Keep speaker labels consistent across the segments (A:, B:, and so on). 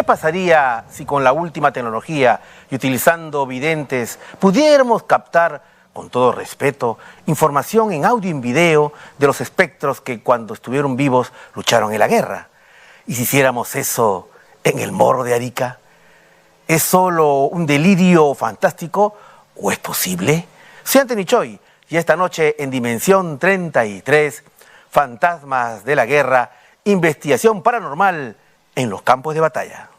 A: ¿Qué pasaría si con la última tecnología y utilizando videntes pudiéramos captar, con todo respeto, información en audio y en video de los espectros que cuando estuvieron vivos lucharon en la guerra? ¿Y si hiciéramos eso en el Morro de Arica? ¿Es solo un delirio fantástico o es posible? Soy Anthony Choi y esta noche en Dimensión 33, Fantasmas de la Guerra, investigación paranormal en los campos de batalla.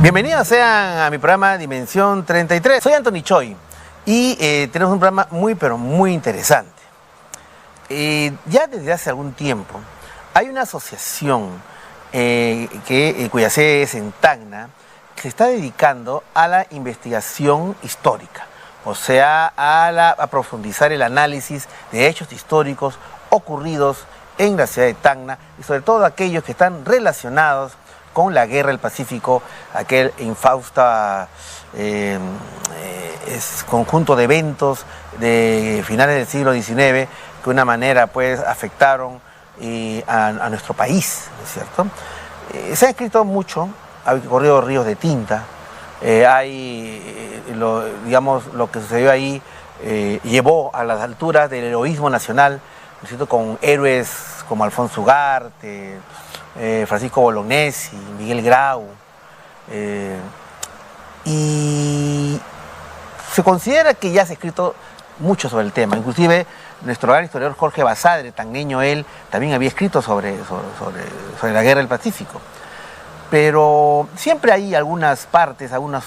A: Bienvenidos sean a mi programa Dimensión 33. Soy Anthony Choi y tenemos un programa muy interesante. Ya desde hace algún tiempo hay una asociación cuya sede es en Tacna, que se está dedicando a la investigación histórica, o sea, a profundizar el análisis de hechos históricos ocurridos en la ciudad de Tacna y sobre todo aquellos que están relacionados con la Guerra del Pacífico, aquel infausta conjunto de eventos de finales del siglo XIX que de una manera pues afectaron a nuestro país, ¿no es cierto? Se ha escrito mucho, ha corrido ríos de tinta, lo que sucedió ahí llevó a las alturas del heroísmo nacional, ¿no es cierto?, con héroes como Alfonso Ugarte, Francisco Bolognesi, Miguel Grau, y se considera que ya se ha escrito mucho sobre el tema. Inclusive nuestro gran historiador Jorge Basadre, tacneño él, también había escrito sobre la Guerra del Pacífico. Pero siempre hay algunas partes, unas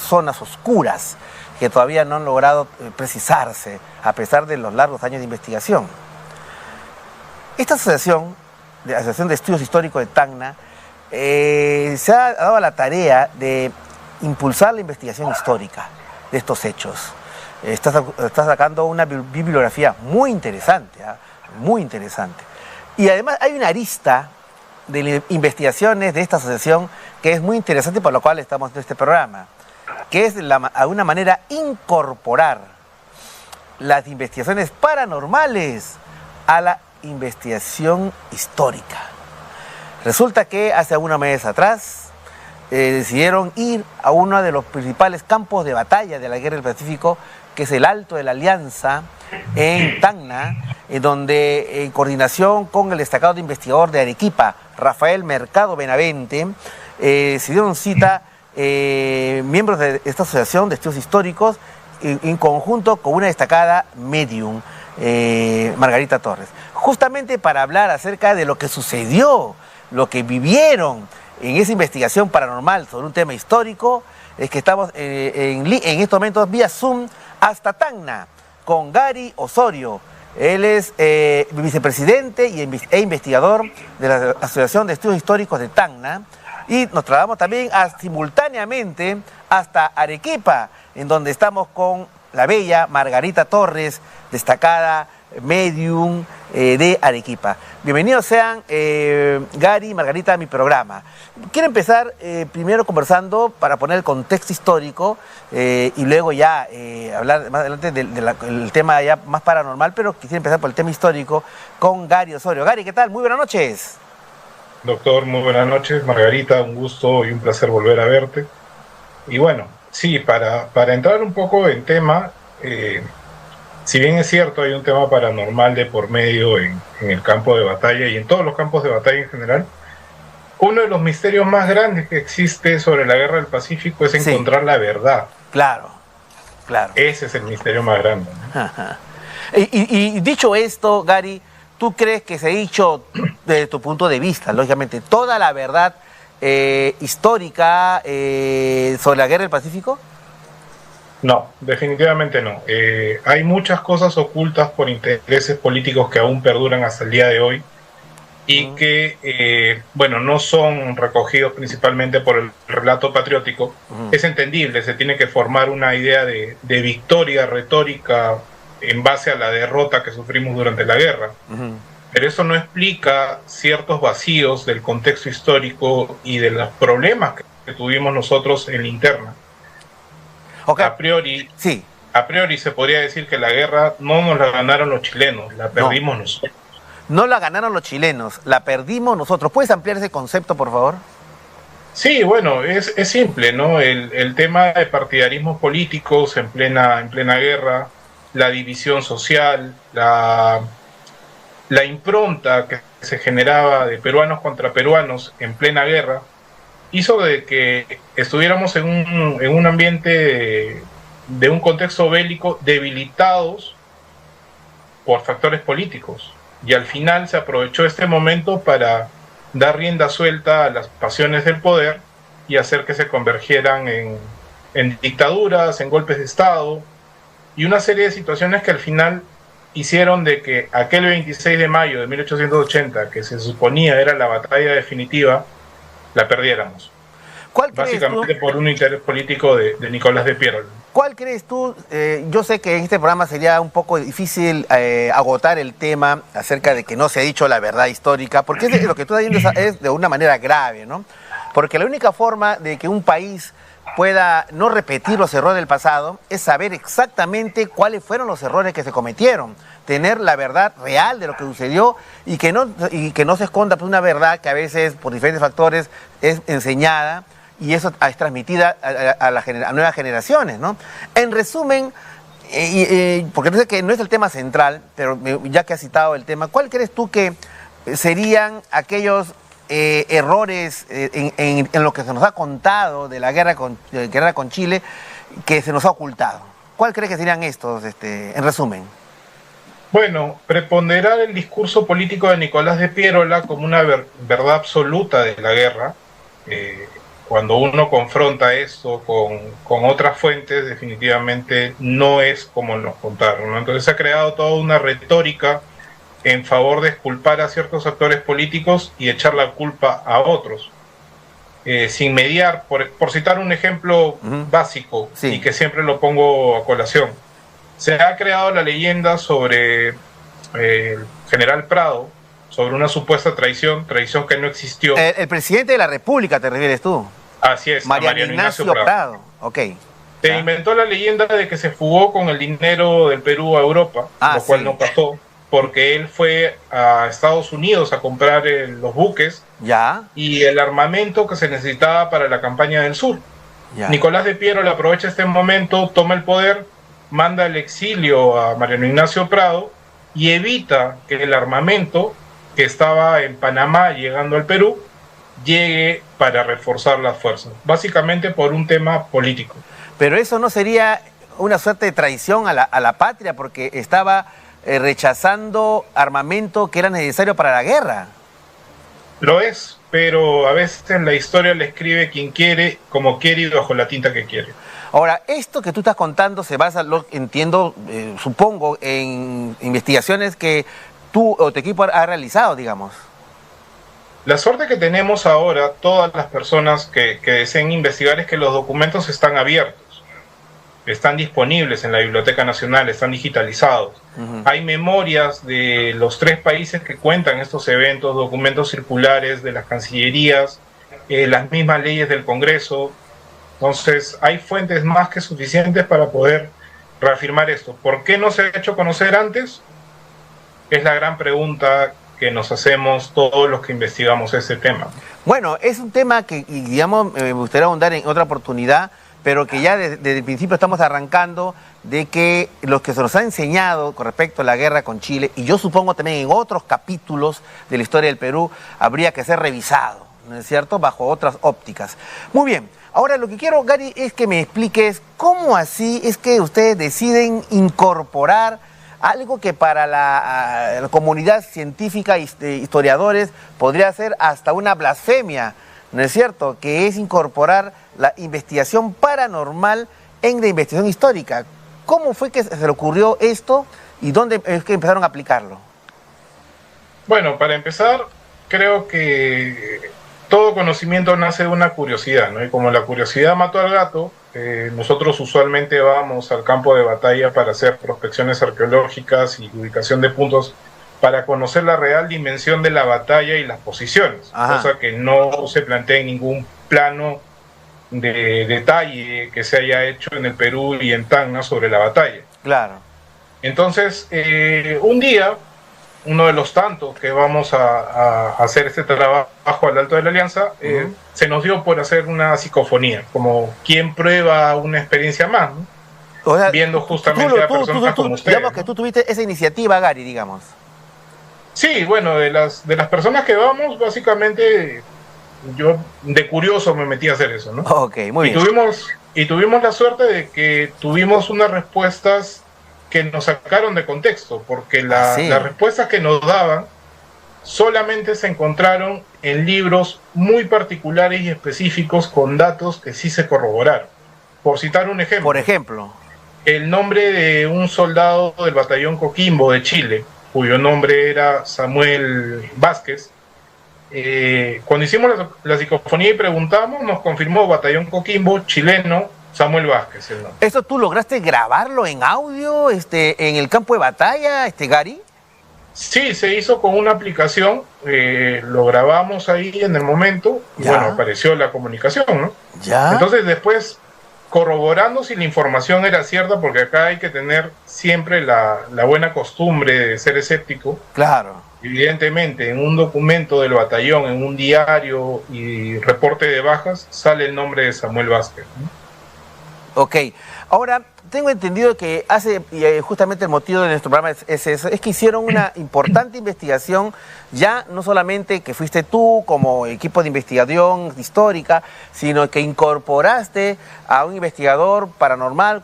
A: zonas oscuras que todavía no han logrado precisarse, a pesar de los largos años de investigación. Esta asociación, la Asociación de Estudios Históricos de Tacna, se ha dado a la tarea de impulsar la investigación histórica de estos hechos. Está sacando una bibliografía muy interesante, muy interesante. Y además hay una arista de investigaciones de esta asociación que es muy interesante, por lo cual estamos haciendo este programa, que es de alguna manera incorporar las investigaciones paranormales a la investigación histórica. Resulta que hace algunos meses atrás decidieron ir a uno de los principales campos de batalla de la Guerra del Pacífico, que es el Alto de la Alianza en Tacna, en donde en coordinación con el destacado investigador de Arequipa, Rafael Mercado Benavente, se dieron cita miembros de esta asociación de estudios históricos en conjunto con una destacada medium, Margarita Torres, justamente para hablar acerca de lo que sucedió, lo que vivieron en esa investigación paranormal sobre un tema histórico. Es que estamos en estos momentos vía Zoom hasta Tacna con Gary Osorio. Él es vicepresidente e investigador de la Asociación de Estudios Históricos de Tacna. Y nos trasladamos también simultáneamente hasta Arequipa, en donde estamos con la bella Margarita Torres, destacada medium de Arequipa. Bienvenidos sean Gary y Margarita a mi programa. Quiero empezar primero conversando para poner el contexto histórico y luego ya hablar más adelante del tema ya más paranormal, pero quisiera empezar por el tema histórico con Gary Osorio. Gary, ¿qué tal? Muy buenas noches.
B: Doctor, muy buenas noches. Margarita, un gusto y un placer volver a verte. Y bueno, sí, para entrar un poco en tema, si bien es cierto, hay un tema paranormal de por medio en el campo de batalla y en todos los campos de batalla en general, uno de los misterios más grandes que existe sobre la Guerra del Pacífico es encontrar la verdad.
A: Claro.
B: Ese es el misterio más grande, ¿no?
A: Ajá. Y dicho esto, Gary, ¿tú crees que se ha dicho, desde tu punto de vista, lógicamente, toda la verdad histórica sobre la Guerra del Pacífico?
B: No, definitivamente no. Hay muchas cosas ocultas por intereses políticos que aún perduran hasta el día de hoy y que, no son recogidos principalmente por el relato patriótico. Es entendible, se tiene que formar una idea de victoria retórica en base a la derrota que sufrimos durante la guerra. Pero eso no explica ciertos vacíos del contexto histórico y de los problemas que tuvimos nosotros en la interna.
A: Okay.
B: A priori se podría decir que la guerra no nos la ganaron los chilenos, la perdimos nosotros.
A: No la ganaron los chilenos, la perdimos nosotros. ¿Puedes ampliar ese concepto, por favor?
B: Sí, bueno, es simple, ¿no? El tema de partidarismos políticos en plena guerra, la división social, la impronta que se generaba de peruanos contra peruanos en plena guerra, hizo de que estuviéramos en un ambiente de un contexto bélico debilitados por factores políticos. Y al final se aprovechó este momento para dar rienda suelta a las pasiones del poder y hacer que se convergieran en dictaduras, en golpes de Estado y una serie de situaciones que al final hicieron de que aquel 26 de mayo de 1880, que se suponía era la batalla definitiva, la perdiéramos.
A: ¿Cuál
B: Básicamente por un interés político de Nicolás de Pierola.
A: ¿Cuál crees tú? Yo sé que en este programa sería un poco difícil agotar el tema acerca de que no se ha dicho la verdad histórica, porque lo que tú estás diciendo es de una manera grave, ¿no? Porque la única forma de que un país pueda no repetir los errores del pasado es saber exactamente cuáles fueron los errores que se cometieron, tener la verdad real de lo que sucedió y que no se esconda pues, una verdad que a veces por diferentes factores es enseñada y eso es transmitida a nuevas generaciones, ¿no? En resumen, porque no sé que no es el tema central, pero ya que has citado el tema, ¿cuál crees tú que serían aquellos errores en lo que se nos ha contado de la guerra con Chile que se nos ha ocultado? ¿Cuál crees que serían estos, en resumen?
B: Bueno, preponderar el discurso político de Nicolás de Pierola como una verdad absoluta de la guerra. Cuando uno confronta esto con otras fuentes, definitivamente no es como nos contaron, ¿no? Entonces se ha creado toda una retórica en favor de exculpar a ciertos actores políticos y echar la culpa a otros, sin mediar, por citar un ejemplo básico, sí, y que siempre lo pongo a colación. Se ha creado la leyenda sobre el general Prado, sobre una supuesta traición que no existió.
A: El presidente de la República, ¿te refieres tú?
B: Así es,
A: Mariano Ignacio Prado. Ok.
B: Se inventó la leyenda de que se fugó con el dinero del Perú a Europa, lo cual no pasó, porque él fue a Estados Unidos a comprar los buques y el armamento que se necesitaba para la campaña del sur. Nicolás de Pierola aprovecha este momento, toma el poder, manda al exilio a Mariano Ignacio Prado y evita que el armamento que estaba en Panamá llegando al Perú llegue para reforzar las fuerzas, básicamente por un tema político.
A: Pero eso no sería una suerte de traición a la patria, porque estaba rechazando armamento que era necesario para la guerra.
B: Lo es, pero a veces la historia la escribe quien quiere, como quiere y bajo la tinta que quiere.
A: Ahora, esto que tú estás contando se basa, entiendo, supongo, en investigaciones que tú o tu equipo ha realizado, digamos.
B: La suerte que tenemos ahora, todas las personas que deseen investigar, es que los documentos están abiertos, están disponibles en la Biblioteca Nacional, están digitalizados. Hay memorias de los 3 países que cuentan estos eventos, documentos circulares de las cancillerías, las mismas leyes del Congreso. Entonces, hay fuentes más que suficientes para poder reafirmar esto. ¿Por qué no se ha hecho conocer antes? Es la gran pregunta que nos hacemos todos los que investigamos ese tema. Bueno,
A: es un tema que, digamos, me gustaría ahondar en otra oportunidad, pero que ya desde el principio estamos arrancando de que lo que se nos ha enseñado con respecto a la guerra con Chile, y yo supongo también en otros capítulos de la historia del Perú, habría que ser revisado, ¿no es cierto?, bajo otras ópticas. Muy bien, ahora lo que quiero, Gary, es que me expliques cómo así es que ustedes deciden incorporar algo que para la comunidad científica y historiadores podría ser hasta una blasfemia, ¿no es cierto?, que es incorporar la investigación paranormal en la investigación histórica. ¿Cómo fue que se le ocurrió esto y dónde es que empezaron a aplicarlo?
B: Bueno, para empezar, creo que todo conocimiento nace de una curiosidad, ¿no? Y como la curiosidad mató al gato, nosotros usualmente vamos al campo de batalla para hacer prospecciones arqueológicas y ubicación de puntos para conocer la real dimensión de la batalla y las posiciones, cosa que no se plantea en ningún plano de detalle que se haya hecho en el Perú y en Tacna sobre la batalla.
A: Claro.
B: Entonces, un día uno de los tantos que vamos a hacer este trabajo al Alto de la Alianza, se nos dio por hacer una psicofonía, como quien prueba una experiencia más, ¿no?
A: O sea,
B: viendo justamente a personas como ustedes.
A: Digamos que tú tuviste esa iniciativa, Gary, digamos.
B: Sí, bueno, de las personas que vamos, básicamente yo de curioso me metí a hacer eso, ¿no?
A: Ok, muy bien.
B: Tuvimos la suerte de que tuvimos unas respuestas que nos sacaron de contexto, porque las respuestas que nos daban solamente se encontraron en libros muy particulares y específicos con datos que sí se corroboraron. Por citar un ejemplo.
A: Por ejemplo.
B: El nombre de un soldado del batallón Coquimbo de Chile, cuyo nombre era Samuel Vázquez. Cuando hicimos la psicofonía y preguntamos, nos confirmó batallón Coquimbo, chileno, Samuel Vázquez. El nombre.
A: ¿Eso tú lograste grabarlo en audio en el campo de batalla, Gary?
B: Sí, se hizo con una aplicación, lo grabamos ahí en el momento, y bueno, apareció la comunicación, ¿no?
A: Ya.
B: Entonces después, corroborando si la información era cierta, porque acá hay que tener siempre la buena costumbre de ser escéptico.
A: Claro.
B: Evidentemente, en un documento del batallón, en un diario y reporte de bajas, sale el nombre de Samuel Vázquez, ¿no?
A: Ok, ahora tengo entendido que justamente el motivo de nuestro programa es eso, es que hicieron una importante investigación, ya no solamente que fuiste tú como equipo de investigación histórica, sino que incorporaste a un investigador paranormal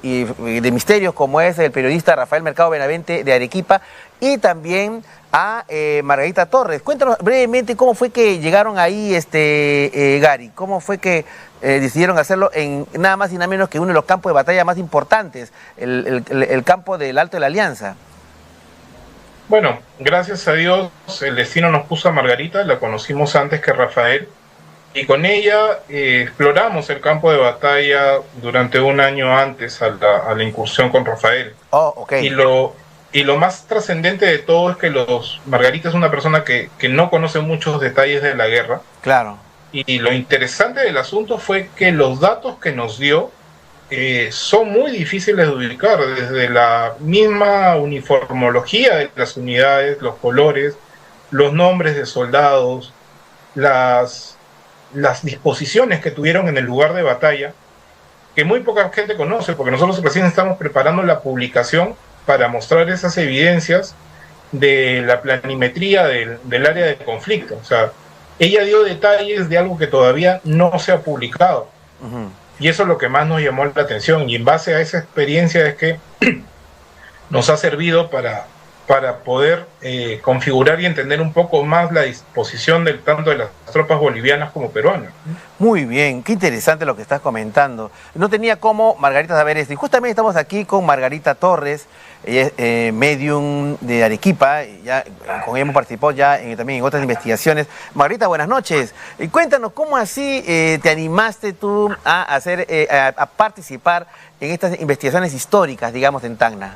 A: y de misterios como es el periodista Rafael Mercado Benavente de Arequipa, y también a Margarita Torres. Cuéntanos brevemente cómo fue que llegaron ahí, Gary, cómo fue que decidieron hacerlo en nada más y nada menos que uno de los campos de batalla más importantes, el campo del Alto de la Alianza.
B: Bueno, gracias a Dios el destino nos puso a Margarita, la conocimos antes que Rafael, y con ella exploramos el campo de batalla durante un año antes a la incursión con Rafael.
A: Oh, okay.
B: Y lo más trascendente de todo es que Margarita es una persona que no conoce muchos detalles de la guerra.
A: Claro.
B: Y lo interesante del asunto fue que los datos que nos dio son muy difíciles de ubicar, desde la misma uniformología de las unidades, los colores, los nombres de soldados, las disposiciones que tuvieron en el lugar de batalla, que muy poca gente conoce, porque nosotros recién estamos preparando la publicación para mostrar esas evidencias de la planimetría del área de conflicto. O sea, ella dio detalles de algo que todavía no se ha publicado. Y eso es lo que más nos llamó la atención. Y en base a esa experiencia es que nos ha servido para poder configurar y entender un poco más la disposición tanto de las tropas bolivianas como peruanas.
A: Muy bien, qué interesante lo que estás comentando. No tenía cómo Margarita saber esto. Y justamente estamos aquí con Margarita Torres, ella es medium de Arequipa, con ella hemos participado ya también en otras investigaciones. Margarita, buenas noches. Cuéntanos, ¿cómo así te animaste tú a participar en estas investigaciones históricas, digamos, en Tacna?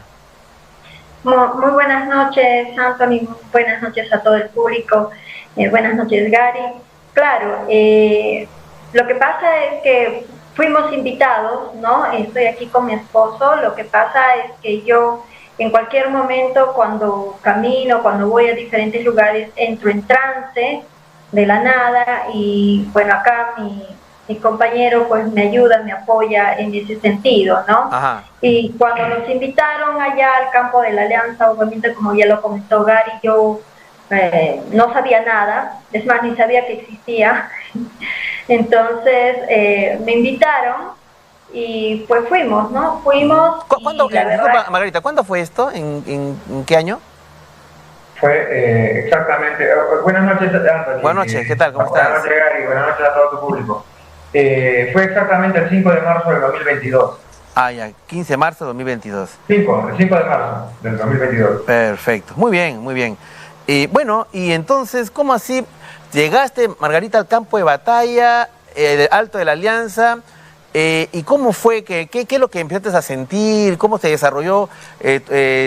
C: Muy buenas noches, Anthony, buenas noches a todo el público, buenas noches, Gary. Claro, lo que pasa es que fuimos invitados, ¿no? Estoy aquí con mi esposo. Lo que pasa es que yo en cualquier momento, cuando camino, cuando voy a diferentes lugares, entro en trance de la nada, y bueno, acá mi compañero pues me ayuda, me apoya en ese sentido, ¿no?
A: Ajá.
C: Y cuando nos invitaron allá al campo de la Alianza, obviamente, como ya lo comentó Gary, yo no sabía nada, es más, ni sabía que existía. Entonces me invitaron y pues fuimos, ¿no? Fuimos.
A: Disculpa, Margarita, ¿cuándo fue esto? ¿En qué año?
D: Fue exactamente... buenas noches, Anthony.
A: Buenas noches, ¿qué tal? ¿Cómo estás?
D: Buenas noches, Gary. Buenas noches a todo tu público. Fue exactamente el 5 de marzo del 2022.
A: Ah, ya, 15 de marzo de 2022.
D: El 5 de marzo del 2022.
A: Perfecto, muy bien, muy bien. Bueno, y entonces, ¿cómo así llegaste, Margarita, al campo de batalla, Alto de la Alianza? ¿Y cómo fue? ¿Qué es lo que empezaste a sentir? ¿Cómo se desarrolló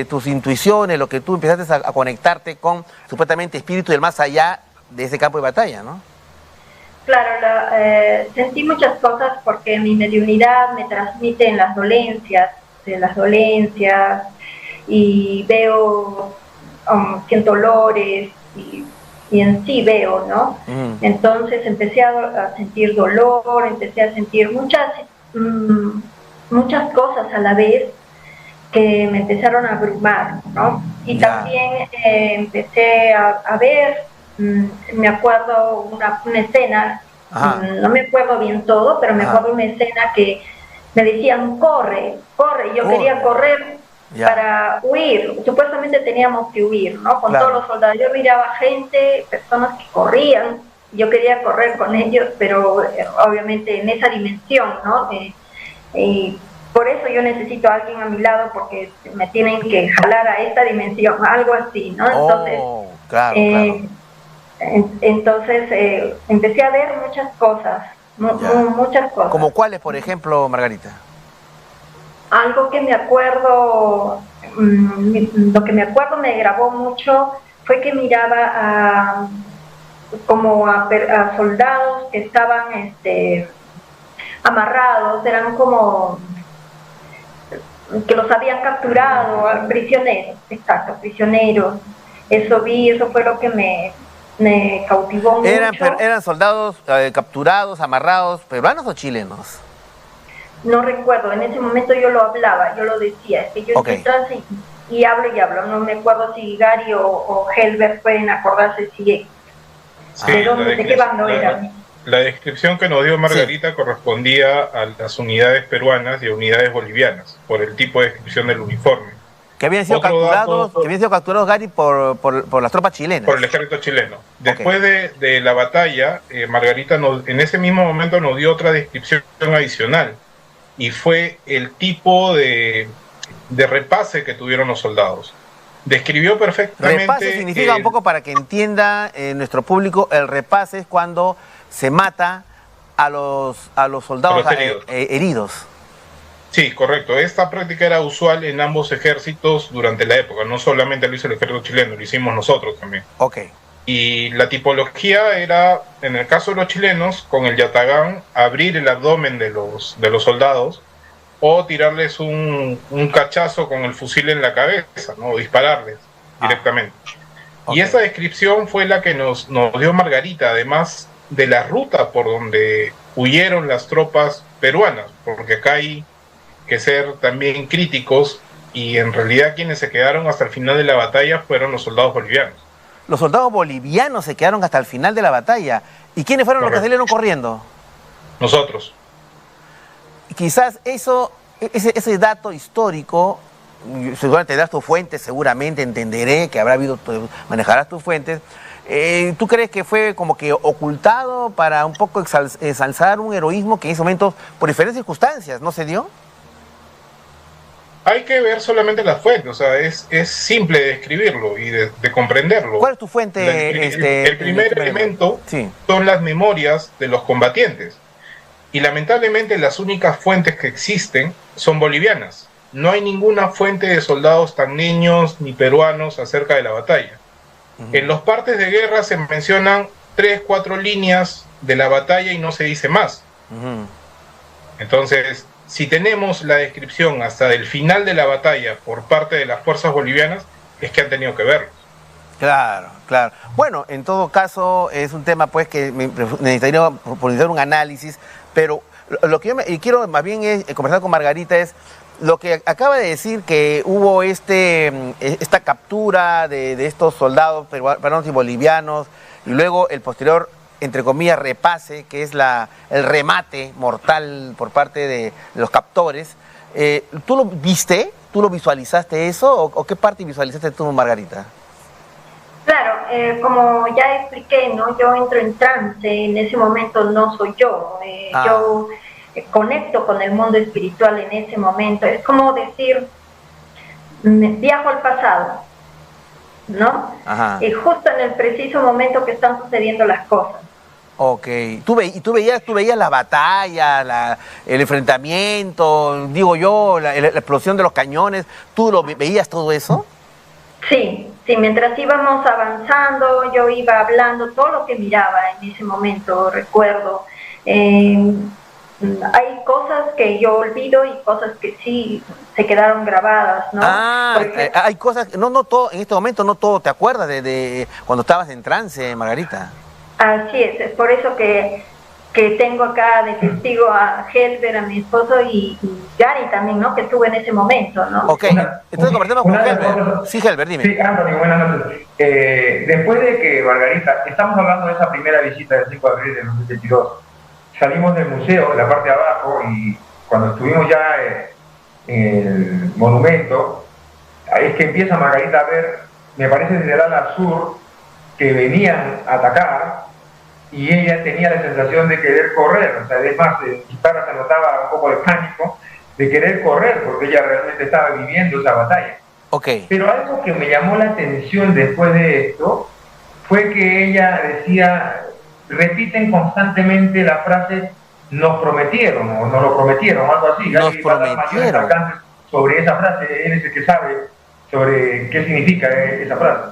A: tus intuiciones, lo que tú empezaste a conectarte con, supuestamente, espíritu del más allá de ese campo de batalla, ¿no?
C: Claro, sentí muchas cosas porque mi mediunidad me transmite en las dolencias, y veo siento olores y en sí veo, ¿no? Entonces empecé a sentir dolor, empecé a sentir muchas cosas a la vez que me empezaron a abrumar, ¿no? Y también empecé a ver, me acuerdo una escena, no me acuerdo bien todo, pero me acuerdo una escena que me decían, corre, corre, yo quería correr para huir, supuestamente teníamos que huir, ¿no? Con todos los soldados, yo miraba gente, personas que corrían, yo quería correr con ellos, pero obviamente en esa dimensión, ¿no? Por eso yo necesito a alguien a mi lado, porque me tienen que jalar a esta dimensión, algo así, ¿no? Entonces, entonces empecé a ver muchas cosas, muchas cosas.
A: ¿Como cuáles, por ejemplo, Margarita?
C: Algo que me acuerdo, lo que me acuerdo me grabó mucho, fue que miraba como a soldados que estaban amarrados, eran como que los habían capturado, prisioneros, exacto, prisioneros. Eso fue lo que me cautivó mucho.
A: ¿Eran soldados capturados, amarrados, peruanos o chilenos?
C: No recuerdo, en ese momento yo lo hablaba, yo lo decía, es que yo estoy trans y hablo, no me acuerdo si Gary o Helbert pueden acordarse de qué bando eran.
B: La descripción que nos dio Margarita correspondía a las unidades peruanas y a unidades bolivianas, por el tipo de descripción del uniforme.
A: Que habían sido capturados, Gary, por las tropas chilenas.
B: Por el ejército chileno. Después de la batalla, Margarita en ese mismo momento nos dio otra descripción adicional, y fue el tipo de repase que tuvieron los soldados. Describió perfectamente...
A: Repase significa, un poco para que entienda nuestro público, el repase es cuando se mata a los soldados heridos.
B: Sí, correcto. Esta práctica era usual en ambos ejércitos durante la época. No solamente lo hizo el ejército chileno, lo hicimos nosotros también. Y la tipología era, en el caso de los chilenos, con el yatagán, abrir el abdomen de los soldados o tirarles un cachazo con el fusil en la cabeza, ¿no? O dispararles directamente. Y esa descripción fue la que nos dio Margarita, además de la ruta por donde huyeron las tropas peruanas, porque acá hay que ser también críticos, y en realidad quienes se quedaron hasta el final de la batalla fueron los soldados bolivianos.
A: Los soldados bolivianos se quedaron hasta el final de la batalla. ¿Y quiénes fueron los que salieron corriendo?
B: Nosotros.
A: Quizás ese dato histórico, seguramente tendrás tus fuentes, seguramente entenderé que habrá habido, manejarás tus fuentes. ¿Tú crees que fue como que ocultado para un poco ensalzar un heroísmo que en ese momento, por diferentes circunstancias, no se dio?
B: Hay que ver solamente las fuentes, o sea, es simple de describirlo y de comprenderlo.
A: ¿Cuál es tu fuente?
B: El primer elemento son las memorias de los combatientes. Y lamentablemente las únicas fuentes que existen son bolivianas. No hay ninguna fuente de soldados tangueños ni peruanos acerca de la batalla. En los partes de guerra se mencionan 3, 4 líneas de la batalla y no se dice más. Entonces, si tenemos la descripción hasta del final de la batalla por parte de las fuerzas bolivianas, es que han tenido que verlo.
A: Claro, claro. Bueno, en todo caso es un tema pues que necesitaría profundizar un análisis, pero lo que yo quiero más bien es conversar con Margarita es lo que acaba de decir, que hubo esta captura de estos soldados peruanos y bolivianos, y luego el posterior, entre comillas, repase, que es el remate mortal por parte de los captores. ¿Tú lo viste? ¿Tú lo visualizaste eso? ¿O qué parte visualizaste tú, Margarita?
C: Claro, como ya expliqué, ¿no? Yo entro en trance, en ese momento no soy yo. Yo conecto con el mundo espiritual en ese momento. Es como decir, viajo al pasado, ¿no? Justo en el preciso momento que están sucediendo las cosas.
A: Ok. ¿Tú veías la batalla, el enfrentamiento, digo yo, la explosión de los cañones? ¿Tú lo veías todo eso?
C: Sí, mientras íbamos avanzando, yo iba hablando todo lo que miraba en ese momento, recuerdo. hay cosas que yo olvido y cosas que sí se quedaron grabadas, ¿no?
A: Hay cosas, no todo, en este momento no todo te acuerdas de cuando estabas en trance, Margarita.
C: Así es por eso que tengo acá de testigo a Helber, a mi esposo, y Gary también, ¿no? Que estuvo en ese momento, ¿no?
A: Ok, entonces conversemos con Helber. Sí, Helber, dime.
D: Sí, Anthony, buenas noches. Después de que Margarita, estamos hablando de esa primera visita del 5 de abril de 2022, salimos del museo, en la parte de abajo, y cuando estuvimos ya en el monumento, ahí es que empieza Margarita a ver, me parece desde el ala sur, que venían a atacar, y ella tenía la sensación de querer correr, o sea, además en su cara se notaba un poco de pánico, de querer correr, porque ella realmente estaba viviendo esa batalla.
A: Okay.
D: Pero algo que me llamó la atención después de esto, fue que ella decía, repiten constantemente la frase, nos prometieron, o nos lo prometieron, algo así.
A: Nos prometieron.
D: Sobre esa frase, él es el que sabe sobre qué significa esa frase.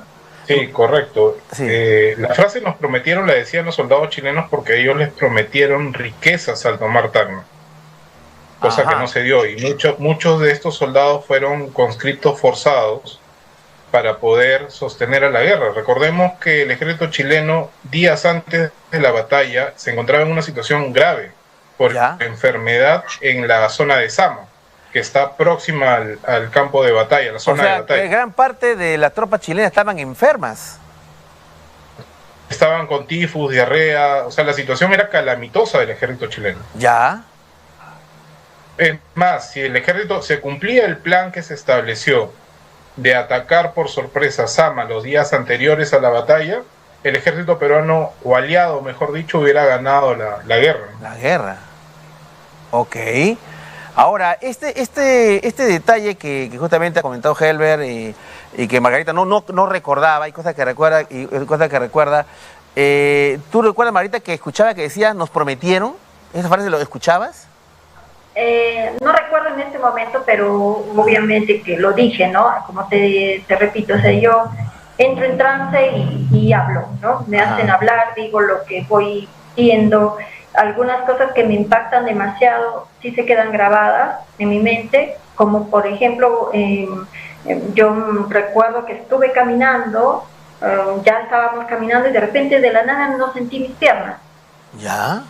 B: Sí, correcto.
A: Sí.
B: La frase nos prometieron la decían los soldados chilenos porque ellos les prometieron riquezas al tomar Tacna, cosa que no se dio, y muchos de estos soldados fueron conscriptos forzados para poder sostener a la guerra. Recordemos que el ejército chileno, días antes de la batalla, se encontraba en una situación grave por enfermedad en la zona de Sama, que está próxima al campo de batalla, la zona de batalla.
A: Gran parte de las tropas chilenas estaban enfermas.
B: Estaban con tifus, diarrea, o sea, la situación era calamitosa del ejército chileno.
A: Ya.
B: Es más, si el ejército se cumplía el plan que se estableció de atacar por sorpresa Sama los días anteriores a la batalla, el ejército peruano, o aliado, mejor dicho, hubiera ganado la guerra.
A: La guerra. Ok. Ahora, este detalle que justamente ha comentado Helber y que Margarita no recordaba, hay cosas que recuerda, ¿tú recuerdas, Margarita, que escuchaba que decía, nos prometieron? ¿Esa frase lo escuchabas?
C: No recuerdo en este momento, pero obviamente que lo dije, ¿no? Como te repito, o sea, yo entro en trance y hablo, ¿no? Me hacen hablar, digo lo que voy viendo. Algunas cosas que me impactan demasiado sí se quedan grabadas en mi mente, como por ejemplo, yo recuerdo que estuve caminando, ya estábamos caminando y de repente de la nada no sentí mis piernas.
A: ¿Ya?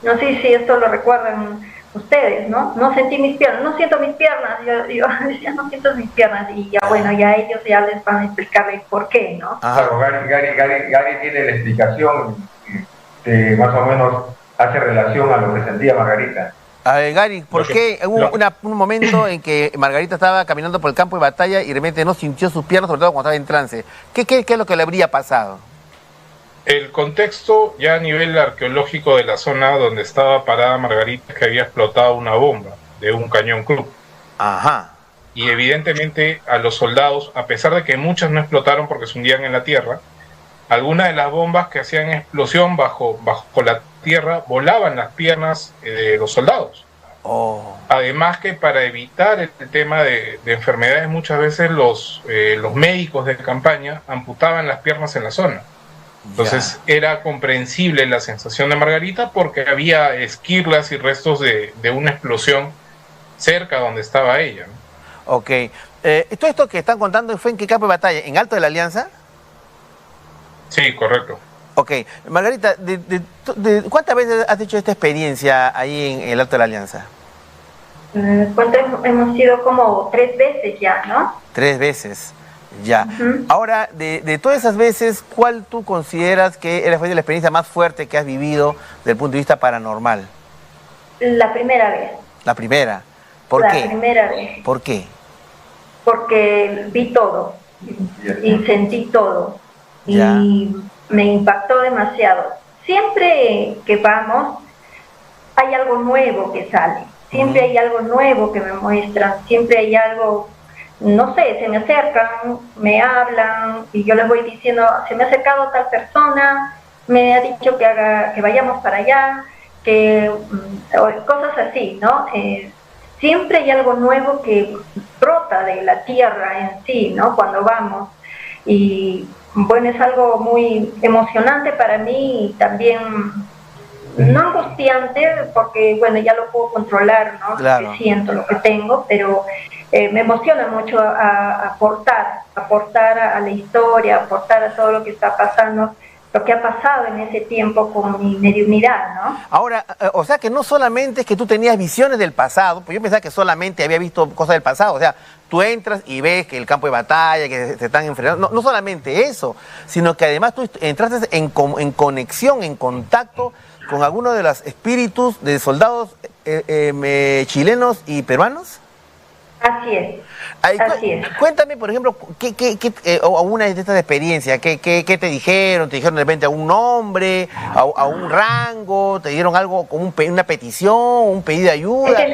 C: No sé si esto lo recuerdan ustedes, ¿no? No sentí mis piernas, no siento mis piernas, yo decía, no siento mis piernas, y ya bueno, ya ellos ya les van a explicar el por qué, ¿no?
D: Claro, Gary tiene la explicación que más o menos hace relación a lo que sentía Margarita.
A: A ver, Gary, ¿por qué hubo un momento en que Margarita estaba caminando por el campo de batalla y de repente no sintió sus piernas, sobre todo cuando estaba en trance? ¿Qué es lo que le habría pasado?
B: El contexto ya a nivel arqueológico de la zona donde estaba parada Margarita, que había explotado una bomba de un cañón Krupp.
A: Ajá.
B: Y evidentemente a los soldados, a pesar de que muchas no explotaron porque se hundían en la tierra, algunas de las bombas que hacían explosión bajo la tierra volaban las piernas de los soldados. Además que para evitar el tema de enfermedades, muchas veces los médicos de campaña amputaban las piernas en la zona. Entonces era comprensible la sensación de Margarita porque había esquirlas y restos de una explosión cerca donde estaba ella, ¿no?
A: Ok. ¿Todo esto que están contando fue en qué campo de batalla? ¿En Alto de la Alianza?
B: Sí, correcto.
A: Ok. Margarita, ¿cuántas veces has hecho esta experiencia ahí en el Alto de la Alianza?
C: Hemos ido como 3 veces ya, ¿no?
A: 3 veces. Ya. Ahora, de todas esas veces, ¿cuál tú consideras que fue la experiencia más fuerte que has vivido desde el punto de vista paranormal?
C: La primera vez.
A: ¿La primera? ¿Por qué?
C: La primera vez.
A: ¿Por qué?
C: Porque vi todo y sentí todo
A: Ya.
C: y me impactó demasiado. Siempre que vamos hay algo nuevo que sale, siempre hay algo nuevo que me muestran, siempre hay algo. No sé, se me acercan, me hablan y yo les voy diciendo, se me ha acercado tal persona, me ha dicho que vayamos para allá, cosas así, ¿no? Siempre hay algo nuevo que brota de la tierra en sí, ¿no? Cuando vamos. Y bueno, es algo muy emocionante para mí y también no angustiante, porque bueno, ya lo puedo controlar, ¿no?
A: Claro.
C: Lo que siento, lo que tengo, pero me emociona mucho a aportar a la historia, aportar a todo lo que está pasando, lo que ha pasado en ese tiempo con mi mediunidad, ¿no?
A: Ahora, o sea que no solamente es que tú tenías visiones del pasado, pues yo pensaba que solamente había visto cosas del pasado, o sea, tú entras y ves que el campo de batalla, que se están enfrentando, no solamente eso, sino que además tú entraste en conexión, en contacto con algunos de los espíritus de soldados chilenos y peruanos.
C: Así es. Así es.
A: Cuéntame, por ejemplo, o una de estas experiencias, ¿qué te dijeron? ¿Te dijeron de repente a un nombre, a un rango? ¿Te dieron algo como una petición, un pedido de ayuda?
C: Es que en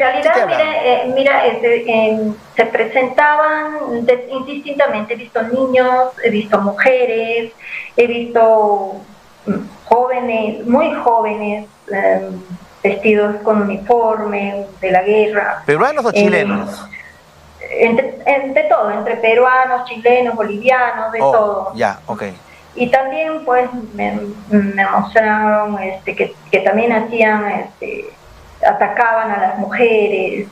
C: realidad, se presentaban indistintamente. He visto niños, he visto mujeres, he visto jóvenes, muy jóvenes, vestidos con uniforme de la guerra.
A: ¿Peruanos o chilenos?
C: Entre todo, entre peruanos, chilenos, bolivianos, de todo.
A: Ya, ok.
C: Y también pues me mostraron que también hacían, atacaban a las mujeres,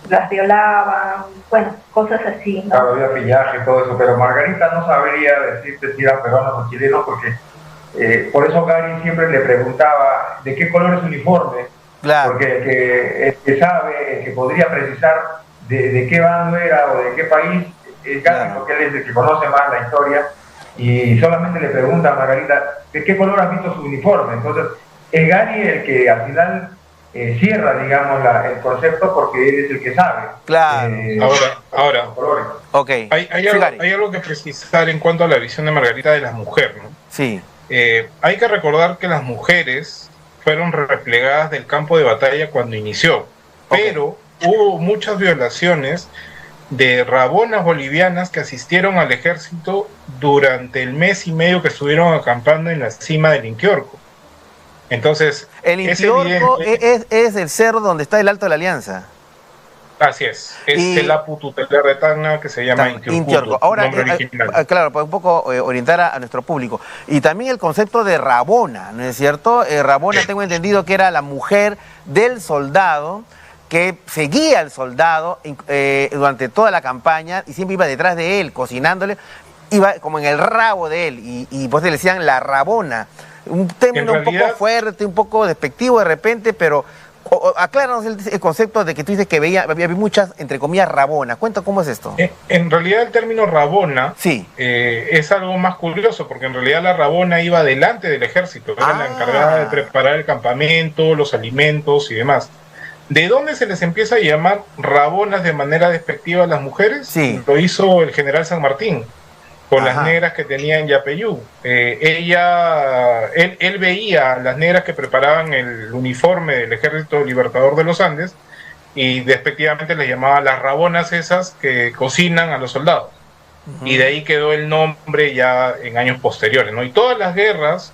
C: las violaban, bueno, cosas así, ¿no?
D: Claro, había pillaje y todo eso, pero Margarita no sabría decirte si eran peruanos o chilenos, porque por eso Gary siempre le preguntaba de qué color es su uniforme,
A: claro.
D: Porque el que sabe, el que podría precisar de qué bando era o de qué país, es Gary, claro, porque él es el que conoce más la historia, y solamente le pregunta a Margarita de qué color has visto su uniforme. Entonces es Gary el que al final cierra, digamos, el concepto, porque él es el que sabe.
A: Claro.
B: Ahora
A: okay.
B: Hay algo que precisar en cuanto a la visión de Margarita de las mujeres, ¿no?
A: Sí.
B: Hay que recordar que las mujeres fueron replegadas del campo de batalla cuando inició, pero hubo muchas violaciones de rabonas bolivianas que asistieron al ejército durante el mes y medio que estuvieron acampando en la cima del Inquiorco. Entonces,
A: el Inquiorco es el cerro donde está el Alto de la Alianza.
B: Así es el Apu tutelar de Tacna, que se llama Inquiorco.
A: Ahora, claro, para un poco orientar a nuestro público. Y también el concepto de Rabona, ¿no es cierto? Rabona, tengo entendido que era la mujer del soldado, que seguía al soldado durante toda la campaña y siempre iba detrás de él, cocinándole, iba como en el rabo de él, y pues le decían la Rabona. Un término un poco fuerte, un poco despectivo de repente, pero acláranos el concepto de que tú dices que había muchas, entre comillas, rabonas. Cuenta cómo es esto.
B: En realidad el término rabona es algo más curioso, porque en realidad la rabona iba delante del ejército, era la encargada de preparar el campamento, los alimentos y demás. ¿De dónde se les empieza a llamar rabonas de manera despectiva a las mujeres?
A: Sí.
B: Lo hizo el general San Martín con las negras que tenía en Yapeyú. Él veía a las negras que preparaban el uniforme del Ejército Libertador de los Andes y despectivamente les llamaba las rabonas esas que cocinan a los soldados. Y de ahí quedó el nombre ya en años posteriores, ¿no? Y todas las guerras,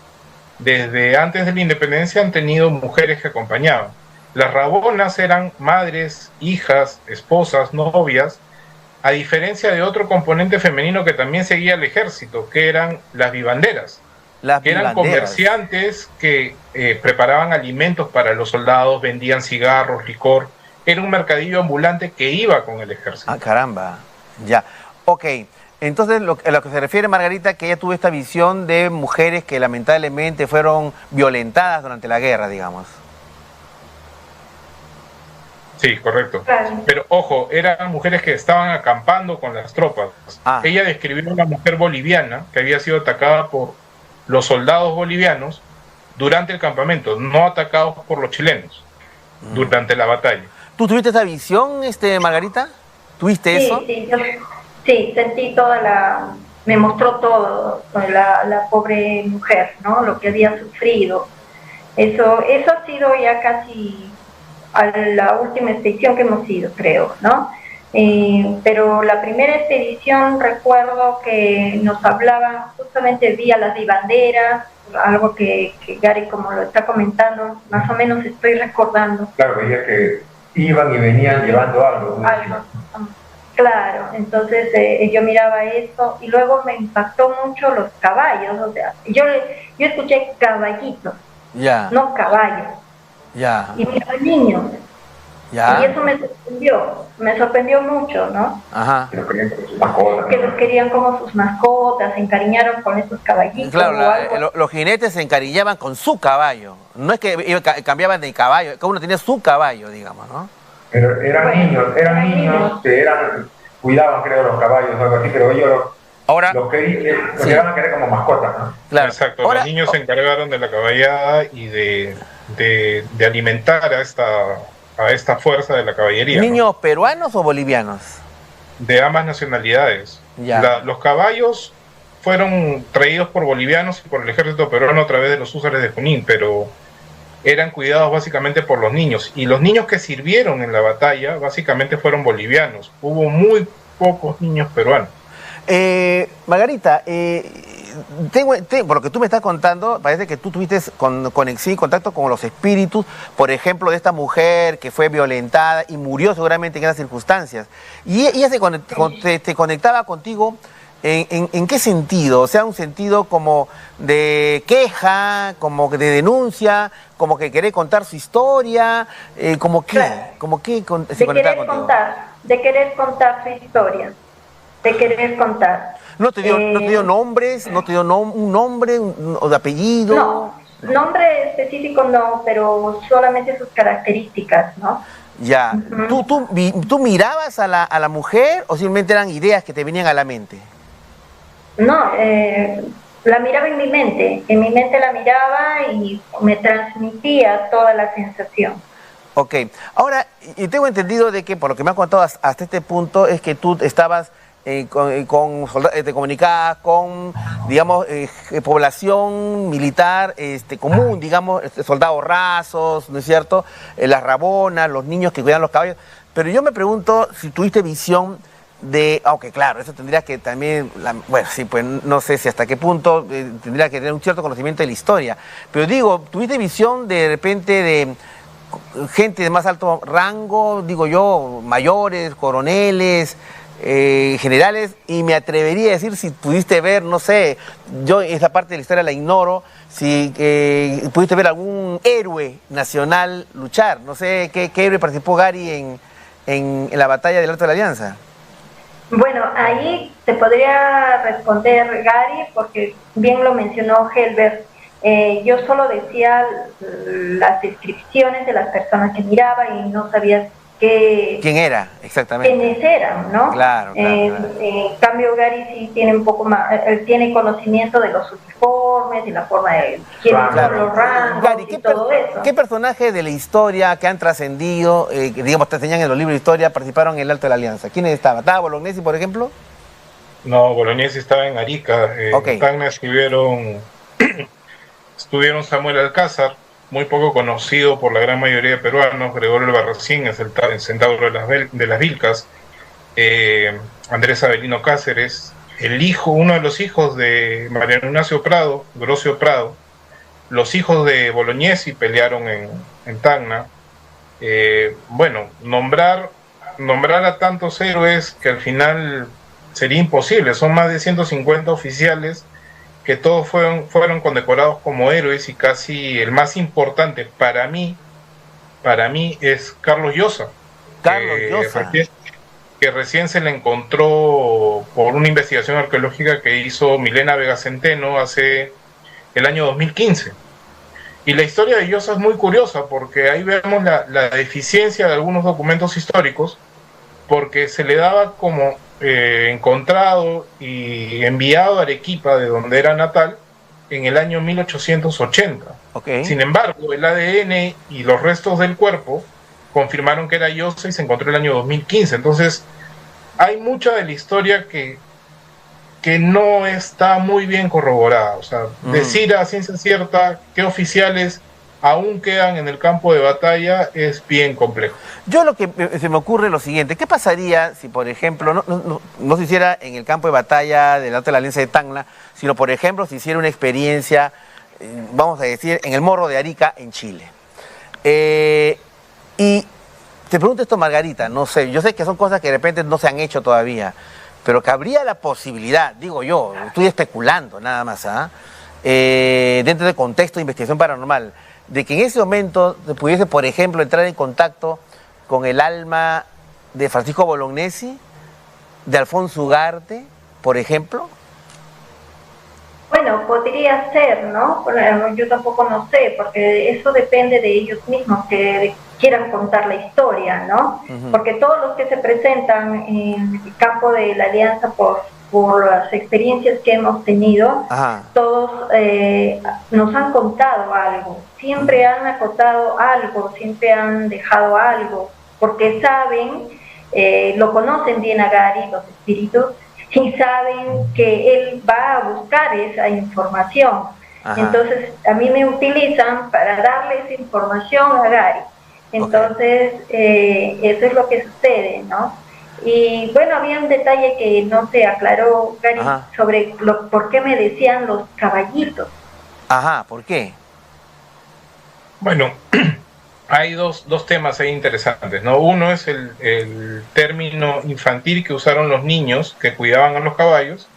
B: desde antes de la independencia, han tenido mujeres que acompañaban. Las rabonas eran madres, hijas, esposas, novias, a diferencia de otro componente femenino que también seguía al ejército, que eran las vivanderas. Que eran comerciantes que preparaban alimentos para los soldados, vendían cigarros, licor. Era un mercadillo ambulante que iba con el ejército.
A: Ah, caramba. Ya. Ok. Entonces, a lo que se refiere Margarita, que ella tuvo esta visión de mujeres que lamentablemente fueron violentadas durante la guerra, digamos.
B: Sí, correcto. Pero ojo, eran mujeres que estaban acampando con las tropas. Ella describió a una mujer boliviana que había sido atacada por los soldados bolivianos durante el campamento, no atacados por los chilenos durante la batalla.
A: ¿Tú tuviste esa visión, Margarita? ¿Tuviste eso?
C: Sí, sentí me mostró todo, la pobre mujer, ¿no? Lo que había sufrido. Eso ha sido ya casi a la última expedición que hemos ido, creo, ¿no? Pero la primera expedición recuerdo que nos hablaban justamente vía las vivanderas, algo que Gary, como lo está comentando, más o menos estoy recordando.
D: Claro, veía que iban y venían llevando algo.
C: Claro, entonces yo miraba eso y luego me impactó mucho los caballos, o sea, yo escuché caballitos,
A: Ya.
C: no caballos.
A: Ya.
C: Y miraba niños.
A: Ya.
C: Y eso me sorprendió mucho, ¿no?
A: Ajá.
D: Que los querían con sus mascotas.
C: Que los querían como sus mascotas, se encariñaron con esos caballitos.
A: Claro,
C: o algo.
A: los jinetes se encariñaban con su caballo. No es que cambiaban de caballo, cada uno tenía su caballo, digamos, ¿no?
D: Pero eran niños que cuidaban, creo, los caballos o algo así, pero ellos
A: Ahora,
D: los
A: sí.
D: llegaban a querer como mascotas, ¿no?
A: Claro.
B: Exacto,
A: Ahora,
B: los niños se encargaron de la caballada y de alimentar a esta fuerza de la caballería,
A: ¿niños peruanos o bolivianos?
B: ¿no? De ambas nacionalidades.
A: Ya.
B: Los caballos fueron traídos por bolivianos y por el ejército peruano a través de los húsares de Junín, pero eran cuidados básicamente por los niños. Y los niños que sirvieron en la batalla básicamente fueron bolivianos. Hubo muy pocos niños peruanos.
A: Margarita, por lo que tú me estás contando, parece que tú tuviste conexión y contacto con los espíritus, por ejemplo, de esta mujer que fue violentada y murió seguramente en esas circunstancias. Y ella te conectaba contigo, ¿en qué sentido? O sea, un sentido como de queja, como de denuncia, como que querer contar su historia, como qué,
C: Claro.
A: como qué se
C: De
A: conectaba
C: querer
A: contigo.
C: de querer contar su historia, de querer contar.
A: ¿No te dio nombres? ¿No te dio un nombre o de apellido?
C: No, nombre específico no, pero solamente sus características, ¿no?
A: Ya.
C: Ujú.
A: ¿Tú mirabas a la mujer o simplemente eran ideas que te venían a la mente?
C: No, la miraba en mi mente la miraba y me transmitía toda la sensación.
A: Ok. Ahora, y tengo entendido de que, por lo que me has contado hasta este punto, es que tú estabas te comunicabas con, digamos, población militar común, digamos, soldados rasos, ¿no es cierto? Las rabonas, los niños que cuidan los caballos. Pero yo me pregunto si tuviste visión de, aunque claro, eso tendría que también, bueno, sí, pues no sé si hasta qué punto tendría que tener un cierto conocimiento de la historia. Pero digo, ¿tuviste visión de repente de gente de más alto rango, digo yo, mayores, coroneles, generales? Y me atrevería a decir si pudiste ver, no sé, yo esa parte de la historia la ignoro, si pudiste ver algún héroe nacional luchar. No sé qué héroe participó Gary en la batalla del Alto de la Alianza.
C: Bueno, ahí te podría responder Gary, porque bien lo mencionó Helber. Yo solo decía las descripciones de las personas que miraba y no sabía
A: ¿quién era exactamente?
C: quiénes eran, ¿no?
A: Claro.
C: En cambio, Gary sí tiene un poco más, él tiene conocimiento de los uniformes y la forma de quiénes son los rangos.
A: Gary,
C: y todo eso.
A: ¿qué personajes de la historia que han trascendido, que digamos te enseñan en los libros de historia, participaron en el Alto de la Alianza? ¿Quiénes estaban? ¿Estaba Bolognesi, por ejemplo?
B: No, Bolognesi estaba en Arica.
A: Okay.
B: En Tacna estuvieron Samuel Alcázar, muy poco conocido por la gran mayoría de peruanos, Gregorio Albarracín, el centauro de las Vilcas, Andrés Avelino Cáceres, uno de los hijos de Mariano Ignacio Prado, Grosio Prado. Los hijos de Bolognesi pelearon en Tacna. Bueno, nombrar a tantos héroes que al final sería imposible. Son más de 150 oficiales que todos fueron condecorados como héroes, y casi el más importante para mí es Carlos Llosa. Que recién se le encontró por una investigación arqueológica que hizo Milena Vega Centeno hace el año 2015. Y la historia de Llosa es muy curiosa, porque ahí vemos la deficiencia de algunos documentos históricos, porque se le daba como encontrado y enviado a Arequipa, de donde era natal, en el año 1880.
A: Okay.
B: Sin embargo, el ADN y los restos del cuerpo confirmaron que era Llosa y se encontró el año 2015. Entonces, hay mucha de la historia que no está muy bien corroborada. O sea, decir a ciencia cierta qué oficiales aún quedan en el campo de batalla es bien complejo.
A: Yo lo que se me ocurre es lo siguiente: ¿qué pasaría si, por ejemplo, no se hiciera en el campo de batalla del Alto de la Alianza de Tacna, sino, por ejemplo, se hiciera una experiencia, vamos a decir, en el Morro de Arica, en Chile? Y te pregunto esto, Margarita, no sé, yo sé que son cosas que de repente no se han hecho todavía, pero que habría la posibilidad, digo yo, estoy especulando nada más, dentro del contexto de investigación paranormal, de que en ese momento pudiese, por ejemplo, entrar en contacto con el alma de Francisco Bolognesi, de Alfonso Ugarte, por ejemplo?
C: Bueno, podría ser, ¿no? Pero yo tampoco no sé, porque eso depende de ellos mismos, que quieran contar la historia, ¿no? Porque todos los que se presentan en el campo de la Alianza por las experiencias que hemos tenido, todos nos han contado algo, siempre han acotado algo, siempre han dejado algo, porque saben, lo conocen bien a Gary, los espíritus, y saben que él va a buscar esa información. Entonces, a mí me utilizan para darle esa información a Gary. Entonces, eso es lo que sucede, ¿no? Y bueno, había un detalle que no se aclaró, Gary, sobre por qué me decían los caballitos.
A: ¿Por qué?
B: Bueno, hay dos temas ahí interesantes, ¿no? Uno es el término infantil que usaron los niños que cuidaban a los caballos,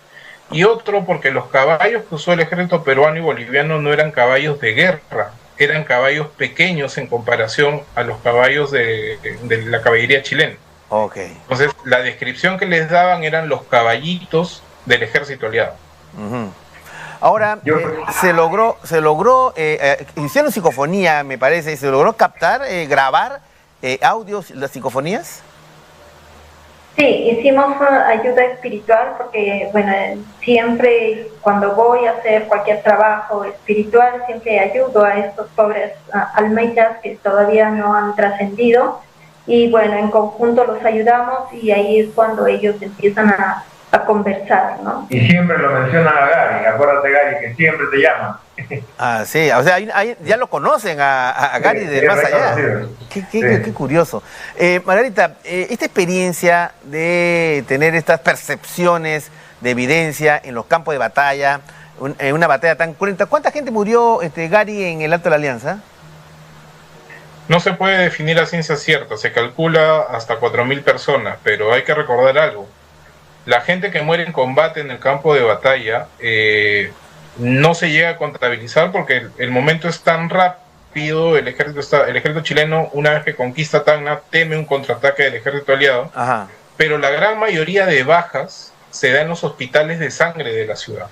B: y otro porque los caballos que usó el ejército peruano y boliviano no eran caballos de guerra, eran caballos pequeños en comparación a los caballos de la caballería chilena. Entonces, la descripción que les daban eran los caballitos del ejército aliado.
A: Ahora, se logró hicieron psicofonía, me parece, se logró captar, grabar audios, las psicofonías.
C: Sí, hicimos ayuda espiritual porque, bueno, siempre cuando voy a hacer cualquier trabajo espiritual, siempre ayudo a estos pobres almitas que todavía no han trascendido, y bueno, en conjunto los ayudamos, y ahí es cuando ellos empiezan a conversar, ¿no?
D: Y siempre lo mencionan a Gary, acuérdate, Gary, que siempre te llaman.
A: Sí, o sea, ya lo conocen a Gary de más allá. Qué curioso. Margarita, esta experiencia de tener estas percepciones de evidencia en los campos de batalla, en una batalla tan cruenta, ¿cuánta gente murió, Gary, en el Alto de la Alianza?
B: No se puede definir a ciencia cierta, se calcula hasta 4.000 personas, pero hay que recordar algo. La gente que muere en combate en el campo de batalla no se llega a contabilizar porque el momento es tan rápido. El ejército chileno, una vez que conquista Tacna, teme un contraataque del ejército aliado, pero la gran mayoría de bajas se da en los hospitales de sangre de la ciudad.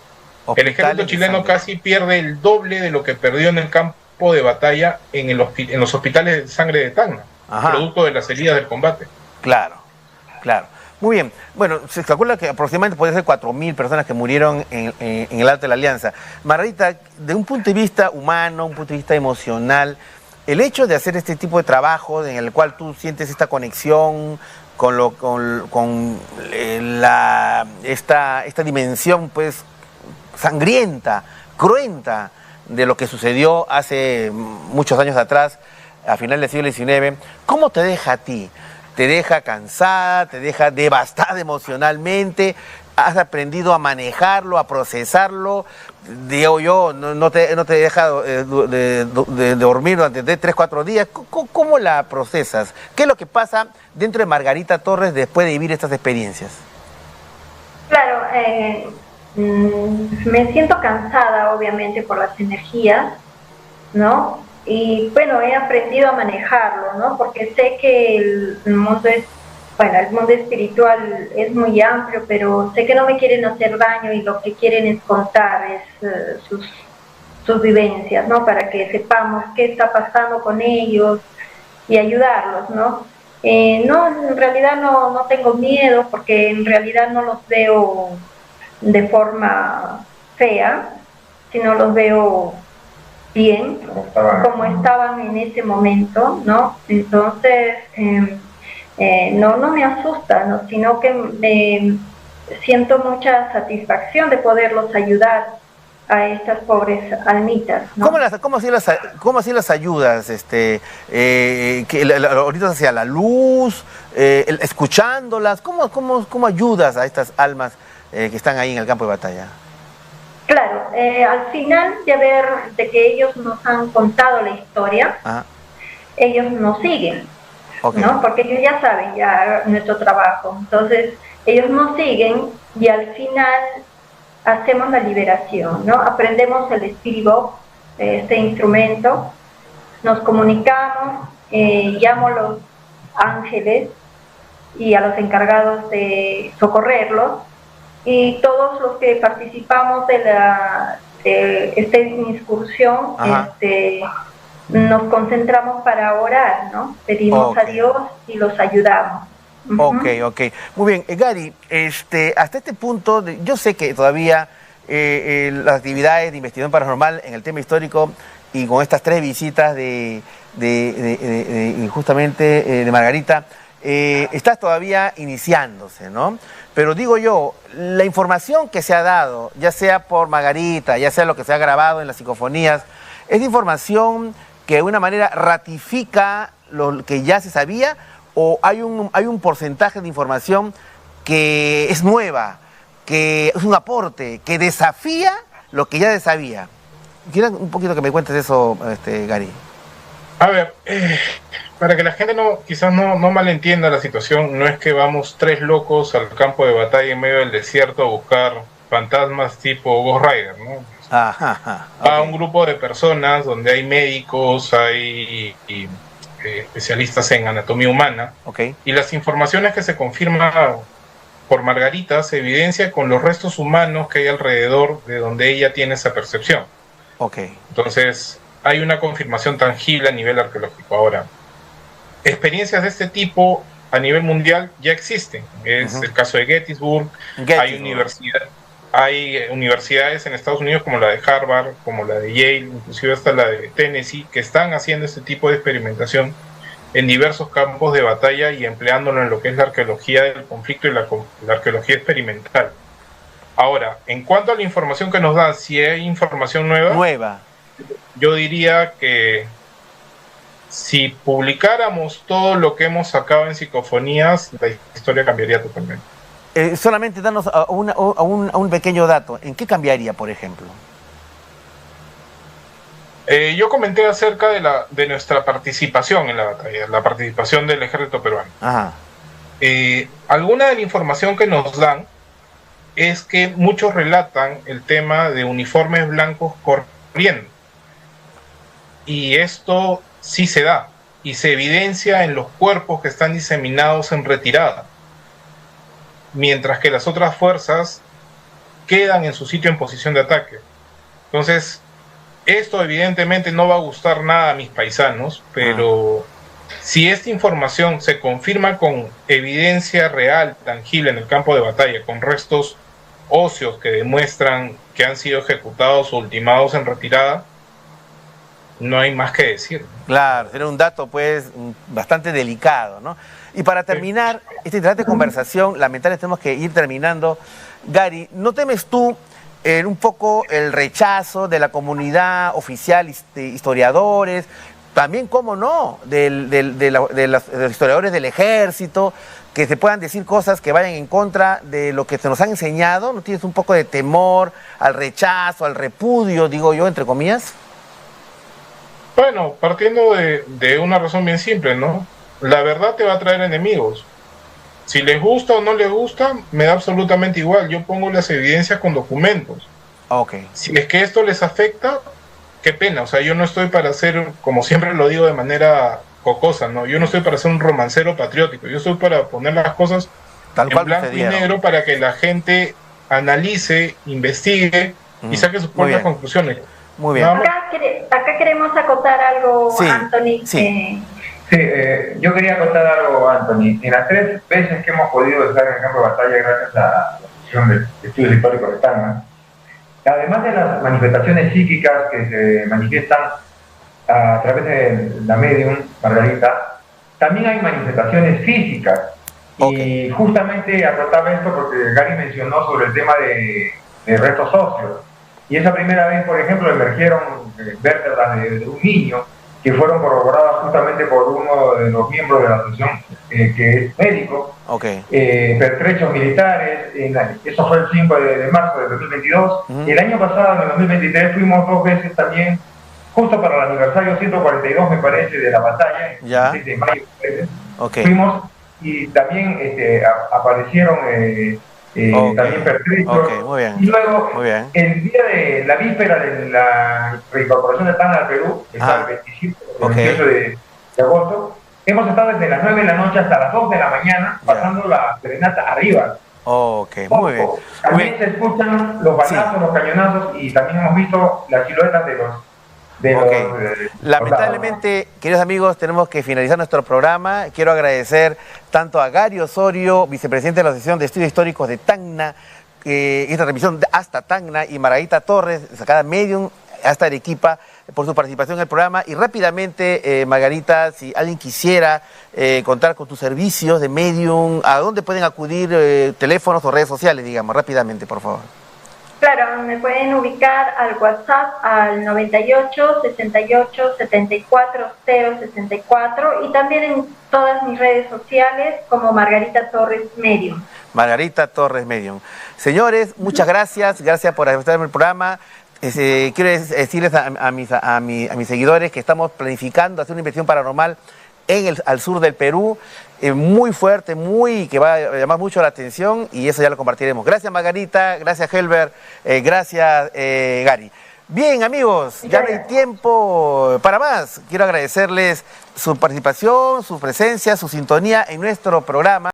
B: El ejército chileno casi pierde el doble de lo que perdió en el campo de batalla en los hospitales de sangre de Tacna, producto de las heridas del combate.
A: Claro. Muy bien. Bueno, se calcula que aproximadamente puede ser 4.000 personas que murieron en el Alto de la Alianza. Margarita, de un punto de vista humano, un punto de vista emocional, el hecho de hacer este tipo de trabajo en el cual tú sientes esta conexión con esta dimensión, pues, sangrienta, cruenta, de lo que sucedió hace muchos años atrás, a finales del siglo XIX, ¿cómo te deja a ti? ¿Te deja cansada? ¿Te deja devastada emocionalmente? ¿Has aprendido a manejarlo, a procesarlo? Digo yo, no te deja de dormir durante 3, 4 días. ¿Cómo la procesas? ¿Qué es lo que pasa dentro de Margarita Torres después de vivir estas experiencias?
C: Claro, me siento cansada, obviamente, por las energías, ¿no? Y bueno, he aprendido a manejarlo, ¿no? Porque sé que el mundo espiritual es muy amplio, pero sé que no me quieren hacer daño y lo que quieren es contar sus vivencias, ¿no? Para que sepamos qué está pasando con ellos y ayudarlos, ¿no? En realidad no tengo miedo, porque en realidad no los veo de forma fea, sino los veo bien, como estaban en ese momento, ¿no? Entonces, no me asusta, ¿no? Sino que me siento mucha satisfacción de poderlos ayudar a estas pobres almitas, ¿no?
A: ¿Cómo así las ayudas? Ahorita hacia la luz, escuchándolas, ¿cómo ayudas a estas almas que están ahí en el campo de batalla?
C: Claro, al final de que ellos nos han contado la historia, ellos nos siguen, ¿no? Porque ellos ya saben nuestro trabajo. Entonces, ellos nos siguen y al final hacemos la liberación, ¿no? Aprendemos el Spirit Box, este instrumento, nos comunicamos, llamo a los ángeles y a los encargados de socorrerlos, y todos los que participamos de esta incursión, nos concentramos para orar, ¿no? Pedimos a Dios y los ayudamos.
A: Ok. Muy bien, Gary, hasta este punto, yo sé que todavía las actividades de investigación paranormal en el tema histórico y con estas 3 visitas justamente de Margarita, está todavía iniciándose, ¿no? Pero digo yo, la información que se ha dado, ya sea por Margarita, ya sea lo que se ha grabado en las psicofonías, ¿es información que de una manera ratifica lo que ya se sabía, o hay un porcentaje de información que es nueva, que es un aporte, que desafía lo que ya se sabía? Quiero un poquito que me cuentes eso, Gary.
B: A ver, para que la gente quizás no malentienda la situación, no es que vamos 3 locos al campo de batalla en medio del desierto a buscar fantasmas tipo Ghost Rider, ¿no? Va un grupo de personas donde hay médicos, hay especialistas en anatomía humana, y las informaciones que se confirman por Margarita se evidencia con los restos humanos que hay alrededor de donde ella tiene esa percepción. Entonces, hay una confirmación tangible a nivel arqueológico. Ahora, experiencias de este tipo a nivel mundial ya existen. Es el caso de Gettysburg. Hay universidades en Estados Unidos como la de Harvard, como la de Yale, inclusive hasta la de Tennessee, que están haciendo este tipo de experimentación en diversos campos de batalla y empleándolo en lo que es la arqueología del conflicto y la arqueología experimental. Ahora, en cuanto a la información que nos dan, si hay información nueva, yo diría que si publicáramos todo lo que hemos sacado en psicofonías, la historia cambiaría totalmente.
A: Solamente danos un pequeño dato. ¿En qué cambiaría, por ejemplo?
B: Yo comenté acerca de nuestra participación en la batalla, la participación del ejército peruano. Alguna de la información que nos dan es que muchos relatan el tema de uniformes blancos corriendo. Y esto sí se da, y se evidencia en los cuerpos que están diseminados en retirada, mientras que las otras fuerzas quedan en su sitio en posición de ataque. Entonces, esto evidentemente no va a gustar nada a mis paisanos, pero si esta información se confirma con evidencia real, tangible en el campo de batalla, con restos óseos que demuestran que han sido ejecutados o ultimados en retirada, no hay más que decir.
A: Claro, era un dato pues bastante delicado, ¿no? Y para terminar esta interesante conversación, lamentablemente tenemos que ir terminando. Gary, ¿no temes tú un poco el rechazo de la comunidad oficial, historiadores, también, cómo no, de los historiadores del ejército, que se puedan decir cosas que vayan en contra de lo que se nos han enseñado? ¿No tienes un poco de temor al rechazo, al repudio, digo yo, entre comillas?
B: Bueno, partiendo de una razón bien simple, ¿no? La verdad te va a traer enemigos. Si les gusta o no les gusta, me da absolutamente igual. Yo pongo las evidencias con documentos. Si es que esto les afecta, qué pena. O sea, yo no estoy para hacer, como siempre lo digo de manera jocosa, ¿no? Yo no estoy para ser un romancero patriótico. Yo estoy para poner las cosas en blanco y negro para que la gente analice, investigue y saque sus propias conclusiones.
A: Muy bien.
C: Acá queremos acotar algo, Anthony.
D: Yo quería contar algo, Anthony. En las 3 veces que hemos podido estar en el campo de batalla gracias a la Asociación de Estudios Históricos de Tacna, además de las manifestaciones psíquicas que se manifiestan a través de la medium Margarita, también hay manifestaciones físicas. Y justamente acotaba esto porque Gary mencionó sobre el tema de restos óseos. Y esa primera vez, por ejemplo, emergieron vértebras de un niño que fueron corroboradas justamente por uno de los miembros de la asociación, que es médico, pertrechos militares. Eso fue el 5 de marzo de 2022. El año pasado, en el 2023, fuimos 2 veces también, justo para el aniversario 142, me parece, de la batalla, el 16 de mayo. Fuimos y también aparecieron también pertrechos.
A: Ok, muy bien.
D: Y luego,
A: Muy bien.
D: el día de la víspera de la reincorporación de Tacna al Perú, el 27 de agosto, hemos estado desde las 9 de la noche hasta las 2 de la mañana pasando la serenata arriba.
A: Ok, muy bien.
D: También se escuchan los balazos, los cañonazos, y también hemos visto las siluetas de los...
A: Lamentablemente, queridos amigos, tenemos que finalizar nuestro programa. Quiero agradecer tanto a Gary Osorio, vicepresidente de la Asociación de Estudios Históricos de Tacna, esta transmisión hasta Tacna, y Margarita Torres, sacada Medium hasta Arequipa, por su participación en el programa. Y rápidamente, Margarita, si alguien quisiera contar con tus servicios de Medium, ¿a dónde pueden acudir, teléfonos o redes sociales, digamos? Rápidamente, por favor.
C: Claro, me pueden ubicar al WhatsApp al 98 68 74 064 y también en todas mis redes sociales como Margarita Torres Medium.
A: Margarita Torres Medium. Señores, muchas gracias por estar en el programa. Quiero decirles a mis seguidores que estamos planificando hacer una investigación paranormal al sur del Perú, muy fuerte, que va a llamar mucho la atención, y eso ya lo compartiremos. Gracias, Margarita, gracias, Helber, gracias, Gary. Bien, amigos, ya no hay tiempo para más. Quiero agradecerles su participación, su presencia, su sintonía en nuestro programa.